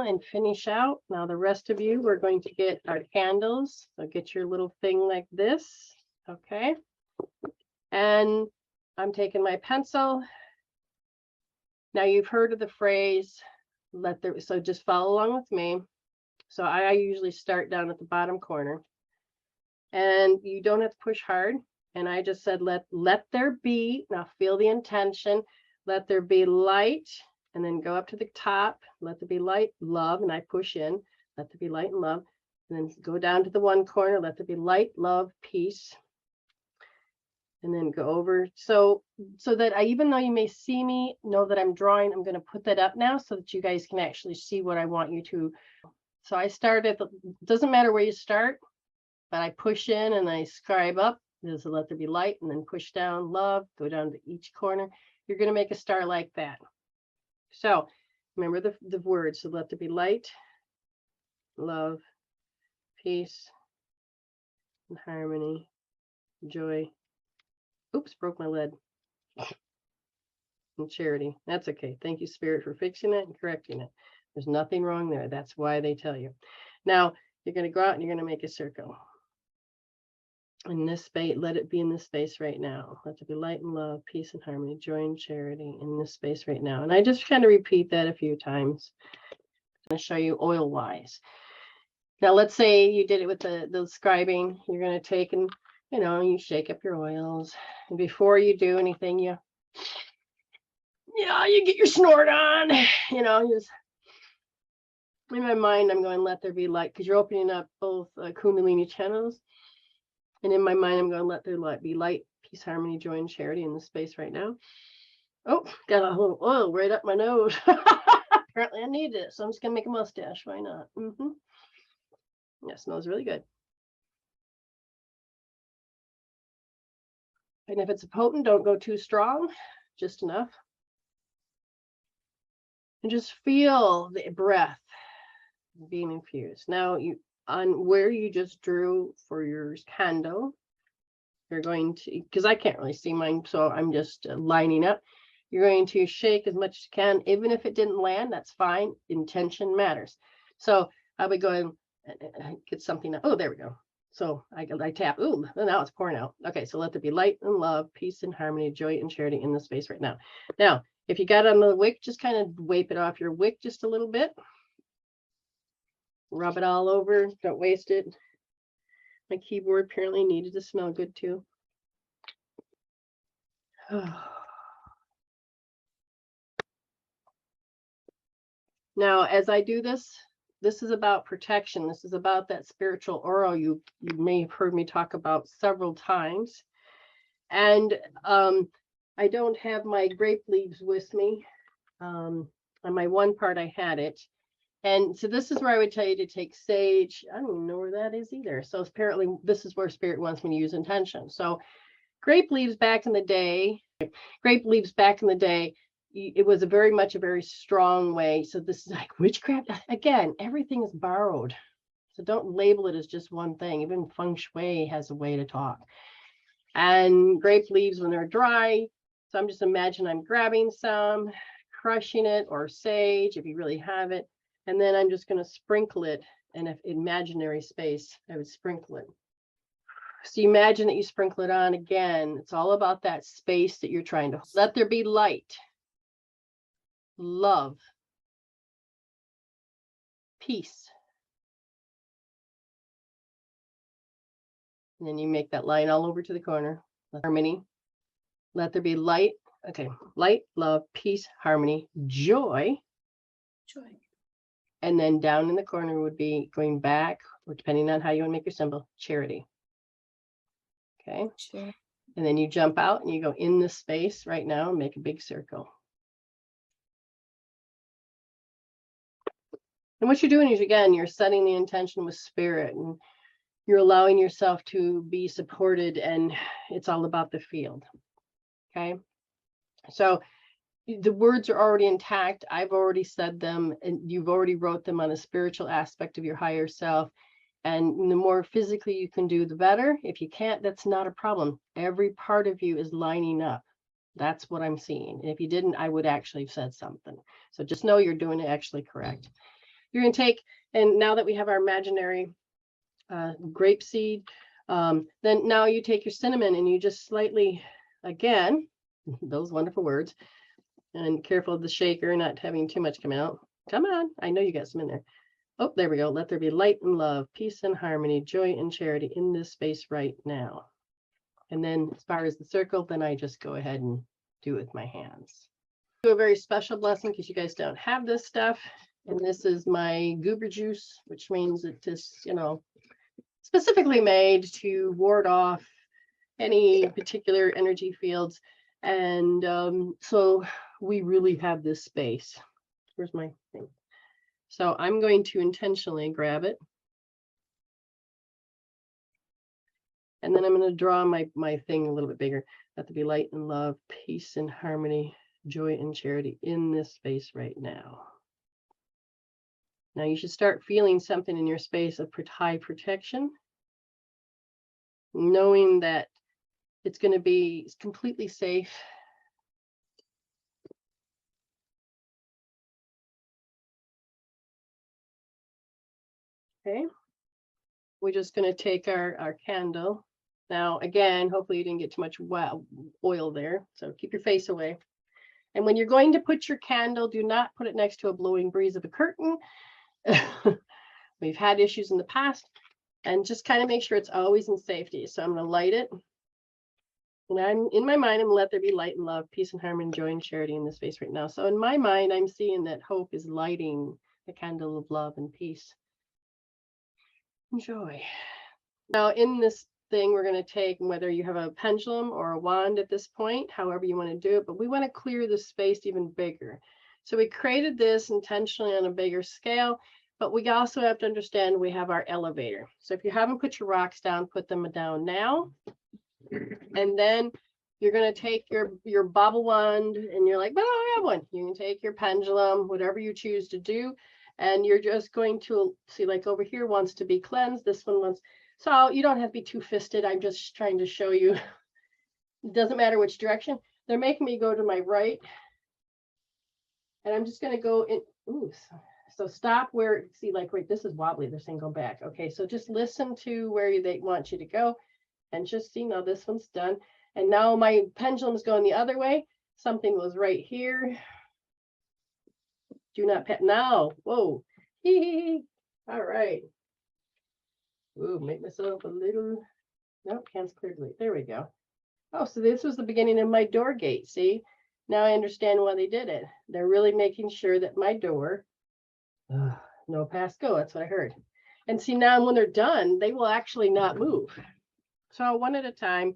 and finish out. Now the rest of you, we're going to get our candles. So get your little thing like this. Okay. And I'm taking my pencil. Now you've heard of the phrase, so just follow along with me. So I usually start down at the bottom corner. And you don't have to push hard. And I just said, let there be. Now feel the intention. Let there be light. And then go up to the top. Let there be light, love. And I push in. Let there be light and love. And then go down to the one corner. Let there be light, love, peace. And then go over. So that even though you may see me, know that I'm drawing, I'm going to put that up now so that you guys can actually see what I want you to. So I start at doesn't matter where you start, but I push in and I scribe up. There's a let there be light, and then push down love, go down to each corner. You're going to make a star like that. So remember the words. So let there be light, love, peace, and harmony, joy. Oops, broke my lead. And charity. That's okay. Thank you, Spirit, for fixing it and correcting it. There's nothing wrong there. That's why they tell you. Now you're going to go out and you're going to make a circle. In this space, let it be in this space right now. Let there be light and love, peace and harmony, joy and charity in this space right now. And I just kind of repeat that a few times. I'm going to show you oil wise. Now, let's say you did it with the scribing. You're going to take and, you shake up your oils. And before you do anything, you get your snort on, just in my mind, I'm going, let there be light, because you're opening up both Kundalini channels. And in my mind, I'm going to let there be light, peace, harmony, joy, and charity in this space right now. Oh, got a little oil right up my nose. Apparently I need it. So I'm just going to make a mustache. Why not? Yeah, smells really good. And if it's potent, don't go too strong, just enough. And just feel the breath being infused. Now, on where you just drew for your candle, you're going to, because I can't really see mine, so I'm just lining up. You're going to shake as much as you can. Even if it didn't land, that's fine. Intention matters. So I'll be going, get something. Oh, there we go. So I tap. Ooh, now it's pouring out. Okay, so let there be light and love, peace and harmony, joy and charity in the space right now. Now, if you got on the wick, just kind of wipe it off your wick just a little bit. Rub it all over. Don't waste it. My keyboard apparently needed to smell good too. Now, as I do this, this is about protection. This is about that spiritual aura you may have heard me talk about several times. And I don't have my grape leaves with me. On my one part, I had it. And so this is where I would tell you to take sage. I don't even know where that is either. So apparently this is where Spirit wants me to use intention. So grape leaves back in the day, it was very much a very strong way. So this is like witchcraft. Again, everything is borrowed. So don't label it as just one thing. Even feng shui has a way to talk. And grape leaves when they're dry. So I'm just imagining I'm grabbing some, crushing it, or sage if you really have it. And then I'm just going to sprinkle it in an imaginary space. I would sprinkle it. So you imagine that you sprinkle it on again. It's all about that space that you're trying to let there be light, love, peace. And then you make that line all over to the corner. Harmony. Let there be light. Okay. Light, love, peace, harmony, joy. Joy. And then down in the corner would be going back, or depending on how you want to make your symbol, charity. Okay. Sure. And then you jump out and you go in this space right now and make a big circle. And what you're doing is, again, you're setting the intention with Spirit, and you're allowing yourself to be supported, and it's all about the field. Okay. So the words are already intact. I've already said them, and you've already wrote them on a spiritual aspect of your higher self. And the more physically you can do, the better. If you can't, that's not a problem. Every part of you is lining up. That's what I'm seeing. And if you didn't, I would actually have said something. So just know you're doing it actually correct. You're going to take, and now that we have our imaginary grape seed, then now you take your cinnamon and you just slightly, again, those wonderful words, and careful of the shaker, not having too much come out. Come on, I know you got some in there. Oh, there we go. Let there be light and love, peace and harmony, joy and charity in this space right now. And then as far as the circle, then I just go ahead and do it with my hands. Do a very special blessing because you guys don't have this stuff. And this is my goober juice, which means it is, you know, specifically made to ward off any particular energy fields. And so we really have this space. Where's my thing? So I'm going to intentionally grab it. And then I'm going to draw my thing a little bit bigger. Let there be light and love, peace and harmony, joy and charity in this space right now. Now you should start feeling something in your space of high protection, knowing that it's going to be completely safe. Okay. We're just going to take our candle. Now, again, hopefully you didn't get too much oil there. So keep your face away. And when you're going to put your candle, do not put it next to a blowing breeze of a curtain. We've had issues in the past. And just kind of make sure it's always in safety. So I'm going to light it. And I'm in my mind, I'm going to let there be light and love, peace and harmony, joy and charity in this space right now. So in my mind, I'm seeing that hope is lighting the candle of love and peace and joy. Now in this thing, we're going to take, whether you have a pendulum or a wand at this point, however you want to do it, but we want to clear the space even bigger. So we created this intentionally on a bigger scale, but we also have to understand we have our elevator. So if you haven't put your rocks down, put them down now. And then you're going to take your bobble wand and you're like, but I don't have one. You can take your pendulum, whatever you choose to do. And you're just going to see, like over here wants to be cleansed. This one wants, so you don't have to be too fisted. I'm just trying to show you. It doesn't matter which direction. They're making me go to my right. And I'm just going to go in. Ooh, so stop where, see, like, wait, this is wobbly. They're saying go back. Okay, so just listen to where they want you to go. And just see, now this one's done. And now my pendulum's going the other way. Something was right here. Do not pet now. Whoa. All right. Ooh, make myself a little. Nope, hands clearly. There we go. Oh, so this was the beginning of my door gate. See, now I understand why they did it. They're really making sure that my door, no pass go. That's what I heard. And see, now when they're done, they will actually not move. So one at a time.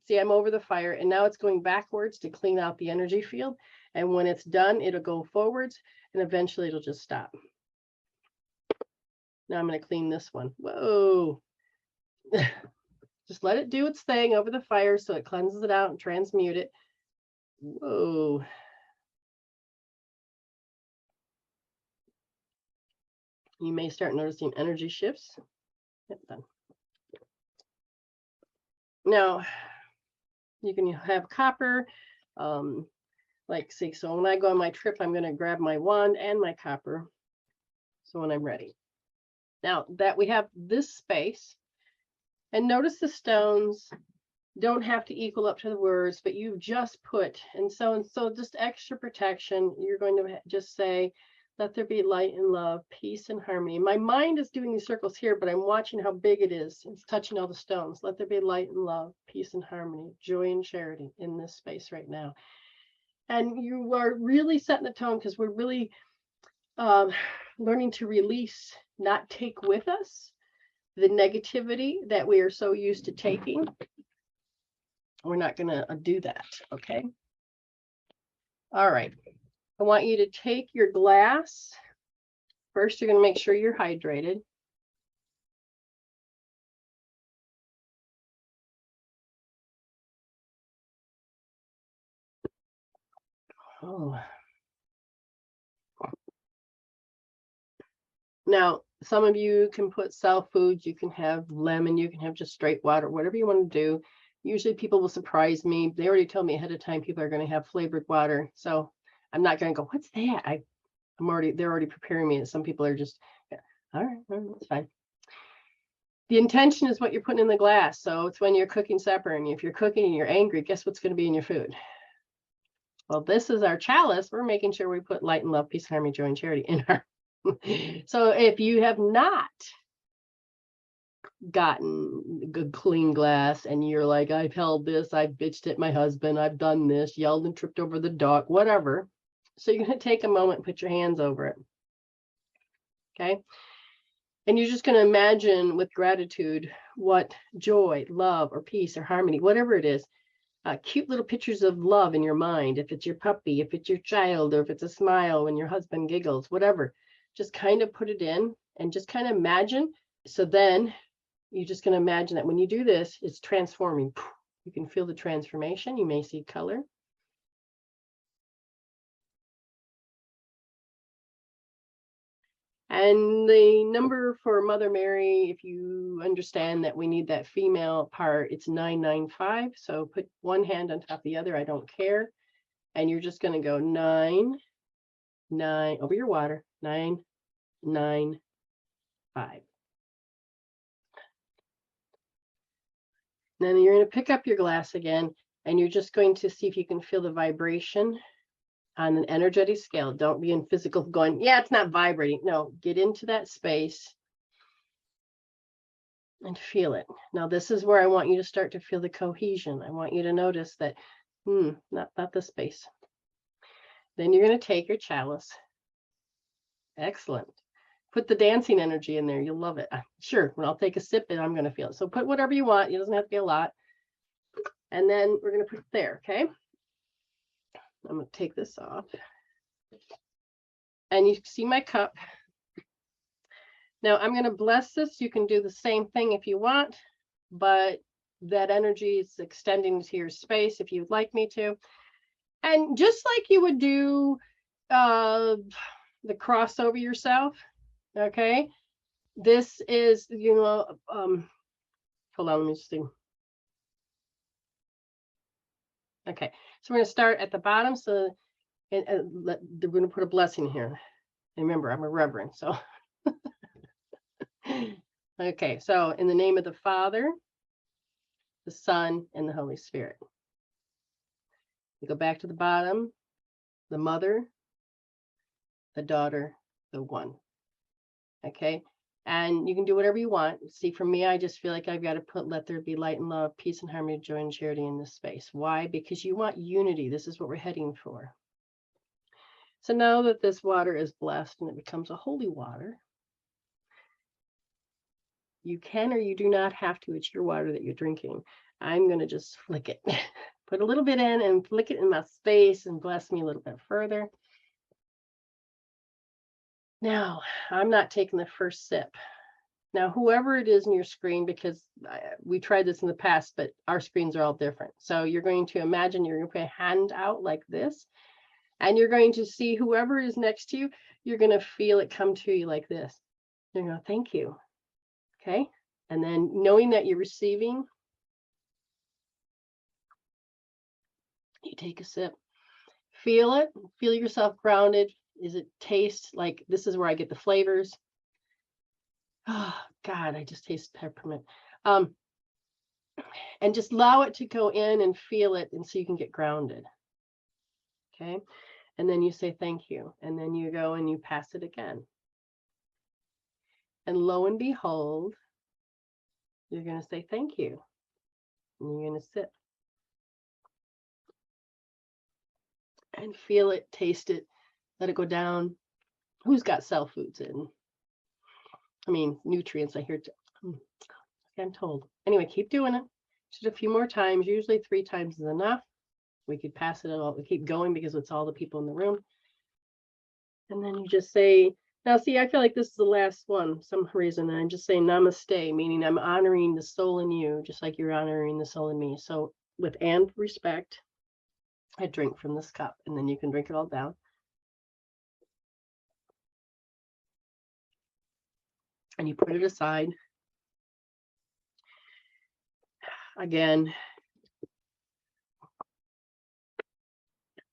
See, I'm over the fire and now it's going backwards to clean out the energy field. And when it's done, it'll go forwards and eventually it'll just stop. Now I'm going to clean this one. Whoa. Just let it do its thing over the fire so it cleanses it out and transmute it. Whoa. You may start noticing energy shifts. Yep, done. Now, you can have copper, like, see, so when I go on my trip, I'm going to grab my wand and my copper. So when I'm ready. Now that we have this space, and notice the stones don't have to equal up to the words, but you've just put, and so just extra protection. You're going to just say, let there be light and love, peace and harmony. My mind is doing these circles here, but I'm watching how big it is. It's touching all the stones. Let there be light and love, peace and harmony, joy and charity in this space right now. And you are really setting the tone because we're really learning to release, not take with us the negativity that we are so used to taking. We're not going to do that. Okay. All right. I want you to take your glass. First, you're going to make sure you're hydrated. Oh. Now, some of you can put self foods, you can have lemon, you can have just straight water, whatever you want to do. Usually people will surprise me. They already told me ahead of time people are going to have flavored water. So I'm not going to go, what's that? they're already preparing me. Some people are just, yeah, all right, that's fine. The intention is what you're putting in the glass. So it's when you're cooking supper, and if you're cooking and you're angry, guess what's going to be in your food? Well, this is our chalice. We're making sure we put light and love, peace, harmony, joy, and charity in our. So if you have not gotten a good clean glass and you're like, I've held this, I've bitched at my husband, I've done this, yelled and tripped over the dog, whatever. So you're going to take a moment and put your hands over it. Okay. And you're just going to imagine with gratitude what joy, love, or peace, or harmony, whatever it is, cute little pictures of love in your mind. If it's your puppy, if it's your child, or if it's a smile when your husband giggles, whatever, just kind of put it in and just kind of imagine. So then you're just going to imagine that when you do this, it's transforming. You can feel the transformation. You may see color. And the number for Mother Mary, if you understand that we need that female part, it's 995. So put one hand on top of the other. I don't care. And you're just going to go 9, 9 over your water. 9, 9, 5. Then you're going to pick up your glass again, and you're just going to see if you can feel the vibration on an energetic scale. Don't be in physical going, yeah, it's not vibrating. No, get into that space and feel it. Now, this is where I want you to start to feel the cohesion. I want you to notice that, not the space. Then you're going to take your chalice. Excellent. Put the dancing energy in there. You'll love it. Sure, when I'll take a sip and I'm going to feel it. So put whatever you want. It doesn't have to be a lot. And then we're going to put it there, okay? I'm going to take this off. And you see my cup. Now I'm going to bless this. You can do the same thing if you want, but that energy is extending to your space if you'd like me to. And just like you would do the cross over yourself, okay? This is, hold on, let me see. Okay, so we're going to start at the bottom. So we're going to put a blessing here. Remember, I'm a reverend, so. Okay, so in the name of the Father, the Son, and the Holy Spirit. You go back to the bottom, the Mother, the Daughter, the One. Okay, and you can do whatever you want. See, for me, I just feel like I've got to put let there be light and love, peace and harmony, joy and charity in this space. Why? Because you want unity. This is what we're heading for. So now that this water is blessed and it becomes a holy water, you can or you do not have to. It's your water that you're drinking. I'm going to just flick it. Put a little bit in and flick it in my space and bless me a little bit further. Now, I'm not taking the first sip. Now, whoever it is in your screen, because we tried this in the past, but our screens are all different. So you're going to imagine you're going to put a hand out like this, and you're going to see whoever is next to you, you're going to feel it come to you like this. You're going to go, thank you. Okay. And then knowing that you're receiving, you take a sip. Feel it. Feel yourself grounded. Is it taste like this is where I get the flavors? Oh, God, I just taste peppermint. And just allow it to go in and feel it, and so you can get grounded. Okay. And then you say thank you. And then you go and you pass it again. And lo and behold, you're going to say thank you. And you're going to sip. And feel it, taste it, let it go down. Who's got cell foods in? I mean, nutrients, I hear. I'm told. Anyway, keep doing it. Just a few more times. Usually 3 times is enough. We could pass it all. We keep going because it's all the people in the room. And then you just say, now see, I feel like this is the last one, some reason. And I'm just saying namaste, meaning I'm honoring the soul in you, just like you're honoring the soul in me. So with and respect, I drink from this cup, and then you can drink it all down. And you put it aside. Again,